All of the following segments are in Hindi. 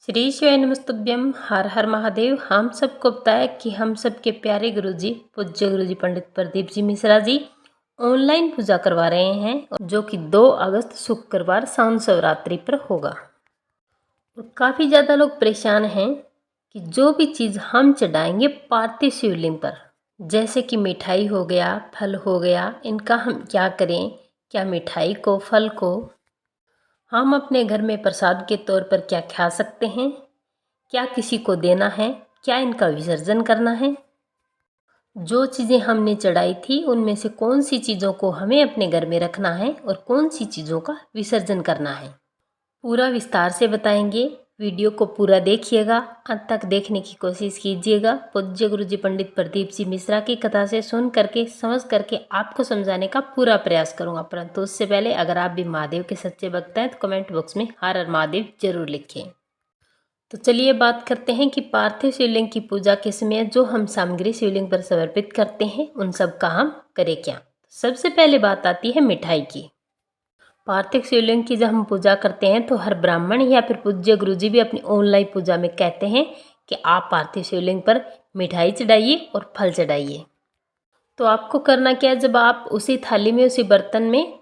श्री शिवाय नमस्तुभ्यम। हर हर महादेव। हम सबको पता है कि हम सबके प्यारे गुरुजी पूज्य गुरुजी पंडित प्रदीप जी मिश्रा जी ऑनलाइन पूजा करवा रहे हैं, जो कि 2 अगस्त शुक्रवार शाम शिवरात्रि पर होगा। और काफ़ी ज़्यादा लोग परेशान हैं कि जो भी चीज़ हम चढ़ाएंगे पार्थिव शिवलिंग पर, जैसे कि मिठाई हो गया, फल हो गया, इनका हम क्या करें। क्या मिठाई को, फल को हम अपने घर में प्रसाद के तौर पर क्या खा सकते हैं, क्या किसी को देना है, क्या इनका विसर्जन करना है। जो चीज़ें हमने चढ़ाई थी उनमें से कौन सी चीज़ों को हमें अपने घर में रखना है और कौन सी चीज़ों का विसर्जन करना है, पूरा विस्तार से बताएंगे। वीडियो को पूरा देखिएगा, अंत तक देखने की कोशिश कीजिएगा। पूज्य गुरुजी पंडित प्रदीप जी मिश्रा की कथा से सुन करके, समझ करके आपको समझाने का पूरा प्रयास करूंगा। परंतु उससे पहले अगर आप भी महादेव के सच्चे भक्त हैं तो कमेंट बॉक्स में हर हर महादेव जरूर लिखें। तो चलिए बात करते हैं कि पार्थिव शिवलिंग की पूजा के समय जो हम सामग्री शिवलिंग पर समर्पित करते हैं उन सब का हम करें क्या। सबसे पहले बात आती है मिठाई की। पार्थिव शिवलिंग की जब हम पूजा करते हैं तो हर ब्राह्मण या फिर पूज्य गुरुजी भी अपनी ऑनलाइन पूजा में कहते हैं कि आप पार्थिव शिवलिंग पर मिठाई चढ़ाइए और फल चढ़ाइए। तो आपको करना क्या है, जब आप उसी थाली में, उसी बर्तन में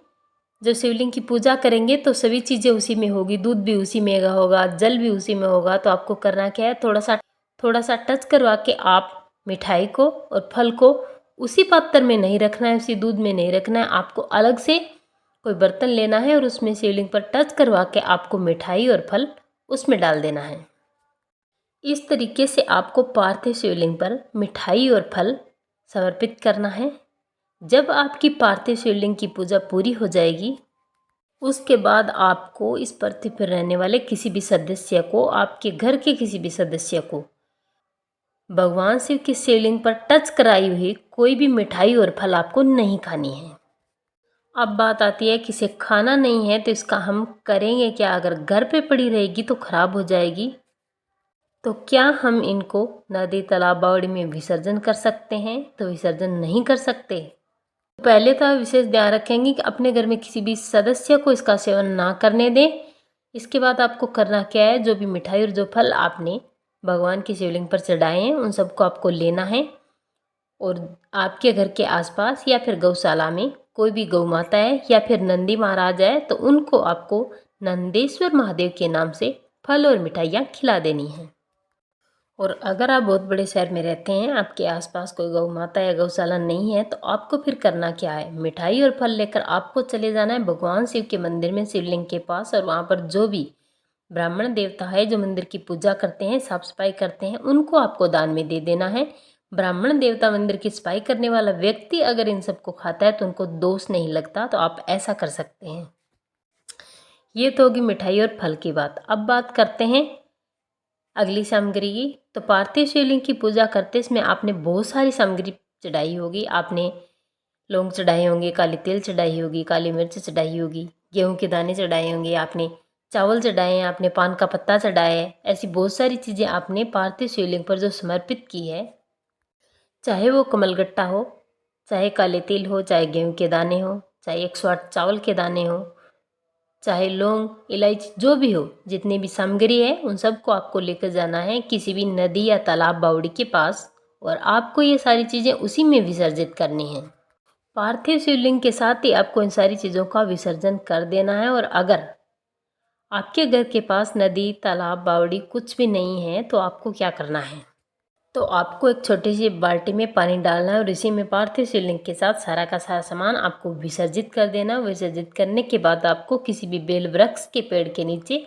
जब शिवलिंग की पूजा करेंगे तो सभी चीज़ें उसी में होगी, दूध भी उसी में होगा, जल भी उसी में होगा। तो आपको करना क्या है, थोड़ा सा टच करवा के आप मिठाई को और फल को उसी पात्र में नहीं रखना है, उसी दूध में नहीं रखना है। आपको अलग से कोई बर्तन लेना है और उसमें शिवलिंग पर टच करवा के आपको मिठाई और फल उसमें डाल देना है। इस तरीके से आपको पार्थिव शिवलिंग पर मिठाई और फल समर्पित करना है। जब आपकी पार्थिव शिवलिंग की पूजा पूरी हो जाएगी, उसके बाद आपको इस पृथ्वी पर रहने वाले किसी भी सदस्य को, आपके घर के किसी भी सदस्य को भगवान शिव की शिवलिंग पर टच कराई हुई कोई भी मिठाई और फल आपको नहीं खानी है। अब बात आती है किसे खाना नहीं है तो इसका हम करेंगे क्या। अगर घर पे पड़ी रहेगी तो खराब हो जाएगी, तो क्या हम इनको नदी, तालाब, बावड़ी में विसर्जन कर सकते हैं? तो विसर्जन नहीं कर सकते। पहले तो आप विशेष ध्यान रखेंगे कि अपने घर में किसी भी सदस्य को इसका सेवन ना करने दें। इसके बाद आपको करना क्या है, जो भी मिठाई और जो फल आपने भगवान की शिवलिंग पर चढ़ाए हैं उन सबको आपको लेना है और आपके घर के आसपास या फिर गौशाला में कोई भी गौ माता है या फिर नंदी महाराज है तो उनको आपको नंदेश्वर महादेव के नाम से फल और मिठाइयाँ खिला देनी है। और अगर आप बहुत बड़े शहर में रहते हैं, आपके आसपास कोई गौ माता या गौशाला नहीं है, तो आपको फिर करना क्या है, मिठाई और फल लेकर आपको चले जाना है भगवान शिव के मंदिर में, शिवलिंग के पास। और वहाँ पर जो भी ब्राह्मण देवता है जो मंदिर की पूजा करते हैं, साफ सफाई करते हैं, उनको आपको दान में दे देना है। ब्राह्मण देवता मंदिर की सफाई करने वाला व्यक्ति अगर इन सबको खाता है तो उनको दोष नहीं लगता, तो आप ऐसा कर सकते हैं। ये तो होगी मिठाई और फल की बात। अब बात करते हैं अगली सामग्री की। तो पार्थिव शिवलिंग की पूजा करते इसमें आपने बहुत सारी सामग्री चढ़ाई होगी। आपने लौंग चढ़ाए होंगे, काली तेल चढ़ाई होगी, काली मिर्च चढ़ाई होगी, गेहूं के दाने चढ़ाए होंगे, आपने चावल चढ़ाए हैं, आपने पान का पत्ता चढ़ाया है। ऐसी बहुत सारी चीज़ें आपने पार्थिव शिवलिंग पर जो समर्पित की है, चाहे वो कमलगट्टा हो, चाहे काले तिल हो, चाहे गेहूं के दाने हो, चाहे 108 चावल के दाने हो, चाहे लौंग, इलायची, जो भी हो, जितनी भी सामग्री है उन सबको आपको लेकर जाना है किसी भी नदी या तालाब, बावड़ी के पास, और आपको ये सारी चीज़ें उसी में विसर्जित करनी है। पार्थिव शिवलिंग के साथ ही आपको इन सारी चीज़ों का विसर्जन कर देना है। और अगर आपके घर के पास नदी, तालाब, बावड़ी कुछ भी नहीं है तो आपको क्या करना है, तो आपको एक छोटी सी बाल्टी में पानी डालना है और इसी में पार्थिव शिवलिंग के साथ सारा का सारा सामान आपको विसर्जित कर देना। विसर्जित करने के बाद आपको किसी भी बेल वृक्ष के पेड़ के नीचे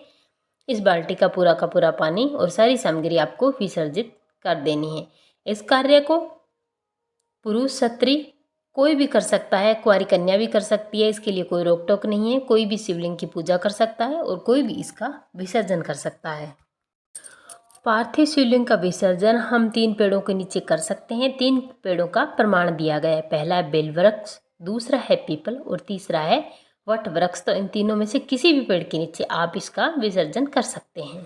इस बाल्टी का पूरा पानी और सारी सामग्री आपको विसर्जित कर देनी है। इस कार्य को पुरुष, स्त्री कोई भी कर सकता है, कुंवारी कन्या भी कर सकती है, इसके लिए कोई रोक टोक नहीं है। कोई भी शिवलिंग की पूजा कर सकता है और कोई भी इसका विसर्जन कर सकता है। पार्थिव शिवलिंग का विसर्जन हम 3 पेड़ों के नीचे कर सकते हैं। 3 पेड़ों का प्रमाण दिया गया है। पहला है बेल वृक्ष, दूसरा है पीपल और तीसरा है वट वृक्ष। तो इन तीनों में से किसी भी पेड़ के नीचे आप इसका विसर्जन कर सकते हैं।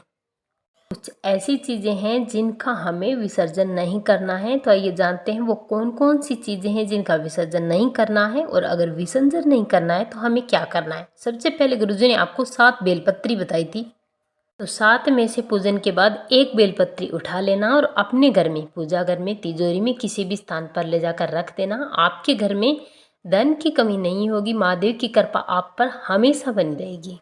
कुछ ऐसी चीज़ें हैं जिनका हमें विसर्जन नहीं करना है, तो आइए जानते हैं वो कौन कौन सी चीज़ें हैं जिनका विसर्जन नहीं करना है। और अगर विसर्जन नहीं करना है तो हमें क्या करना है। सबसे पहले गुरुजी ने आपको 7 बेलपत्री बताई थी, तो 7 में से पूजन के बाद एक बेलपत्री उठा लेना और अपने घर में, पूजा घर में, तिजोरी में, किसी भी स्थान पर ले जाकर रख देना। आपके घर में धन की कमी नहीं होगी, महादेव की कृपा आप पर हमेशा बनी रहेगी।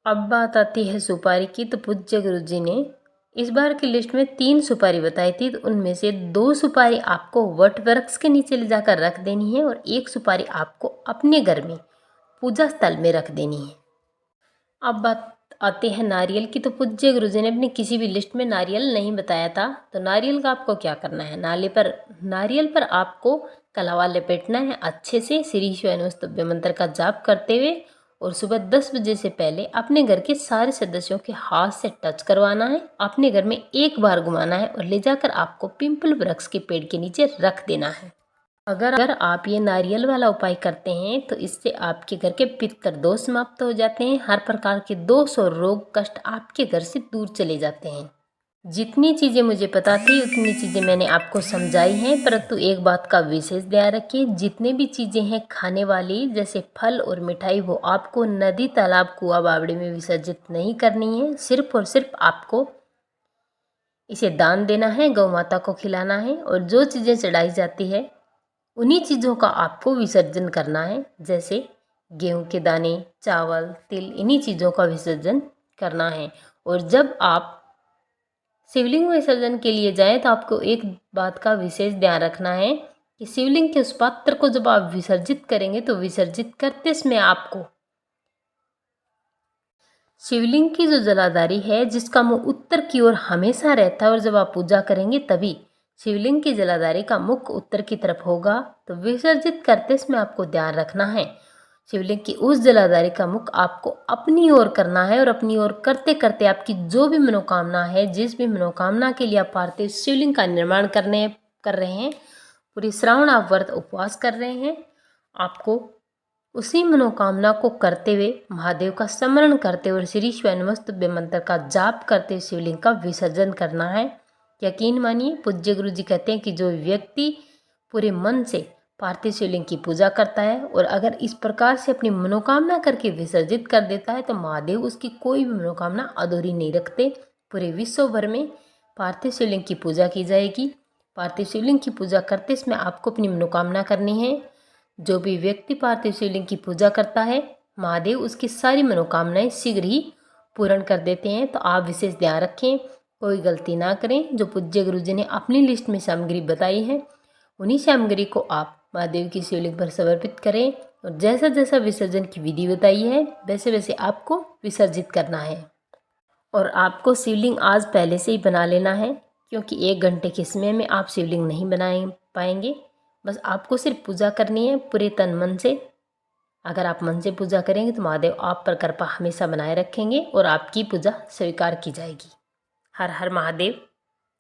अब बात आती है सुपारी की। तो पूज्य गुरु जी ने इस बार की लिस्ट में 3 सुपारी बताई थी, तो उनमें से 2 सुपारी आपको वट वृक्ष के नीचे ले जाकर रख देनी है और 1 सुपारी आपको अपने घर में पूजा स्थल में रख देनी है। अब बात आते हैं नारियल की। तो पूज्य गुरु जी ने अपनी किसी भी लिस्ट में नारियल नहीं बताया था, तो नारियल का आपको क्या करना है, नारियल पर आपको कलावा लपेटना है अच्छे से, श्री शिवाय नमस्तुभ्यं मंत्र का जाप करते हुए, और सुबह 10 बजे से पहले अपने घर के सारे सदस्यों के हाथ से टच करवाना है, अपने घर में एक बार घुमाना है और ले जाकर आपको पिंपल वृक्ष के पेड़ के नीचे रख देना है। अगर आप ये नारियल वाला उपाय करते हैं तो इससे आपके घर के पितर दोष समाप्त हो जाते हैं, हर प्रकार के दोष और रोग कष्ट आपके घर से दूर चले जाते हैं। जितनी चीज़ें मुझे पता थी उतनी चीज़ें मैंने आपको समझाई हैं, परंतु एक बात का विशेष ध्यान रखिए, जितने भी चीज़ें हैं खाने वाली जैसे फल और मिठाई, वो आपको नदी, तालाब, कुआं, बावड़े में विसर्जित नहीं करनी है। सिर्फ और सिर्फ आपको इसे दान देना है, गौ माता को खिलाना है, और जो चीज़ें चढ़ाई जाती है उन्हीं चीज़ों का आपको विसर्जन करना है, जैसे गेहूं के दाने, चावल, तिल, इन्हीं चीज़ों का विसर्जन करना है। और जब आप शिवलिंग विसर्जन के लिए जाएं तो आपको एक बात का विशेष ध्यान रखना है कि शिवलिंग के उस पात्र को जब आप विसर्जित करेंगे तो विसर्जित करते समय आपको शिवलिंग की जो जलाधारी है जिसका मुंह उत्तर की ओर हमेशा रहता है, और जब आप पूजा करेंगे तभी शिवलिंग की जलाधारी का मुख उत्तर की तरफ होगा, तो विसर्जित करते समय आपको ध्यान रखना है शिवलिंग की उस जलाधारी का मुख आपको अपनी ओर करना है, और अपनी ओर करते करते आपकी जो भी मनोकामना है, जिस भी मनोकामना के लिए आप पार्थिव शिवलिंग का निर्माण कर रहे हैं, पूरी श्रावण आप व्रत उपवास कर रहे हैं, आपको उसी मनोकामना को करते हुए, महादेव का स्मरण करते हुए, श्री शिवाय नमस्तुभ्यं मंत्र का जाप करते हुए शिवलिंग का विसर्जन करना है। यकीन मानिए, पूज्य गुरु जी कहते हैं कि जो व्यक्ति पूरे मन से पार्थिव शिवलिंग की पूजा करता है और अगर इस प्रकार से अपनी मनोकामना करके विसर्जित कर देता है, तो महादेव उसकी कोई भी मनोकामना अधूरी नहीं रखते। पूरे विश्व भर में पार्थिव शिवलिंग की पूजा की जाएगी। पार्थिव शिवलिंग की पूजा करते समय आपको अपनी मनोकामना करनी है। जो भी व्यक्ति पार्थिव शिवलिंग की पूजा करता है, महादेव उसकी सारी मनोकामनाएं शीघ्र ही पूर्ण कर देते हैं। तो आप विशेष ध्यान रखें, कोई गलती ना करें। जो पूज्य गुरु जी ने अपनी लिस्ट में सामग्री बताई है, उन्हीं सामग्री को आप महादेव की शिवलिंग पर समर्पित करें, और जैसा जैसा विसर्जन की विधि बताई है वैसे वैसे आपको विसर्जित करना है। और आपको शिवलिंग आज पहले से ही बना लेना है, क्योंकि 1 घंटे के समय में आप शिवलिंग नहीं बना पाएंगे। बस आपको सिर्फ पूजा करनी है पूरे तन मन से। अगर आप मन से पूजा करेंगे तो महादेव आप पर कृपा हमेशा बनाए रखेंगे और आपकी पूजा स्वीकार की जाएगी। हर हर महादेव।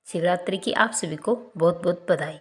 शिवरात्रि की आप सभी को बहुत बहुत बधाई।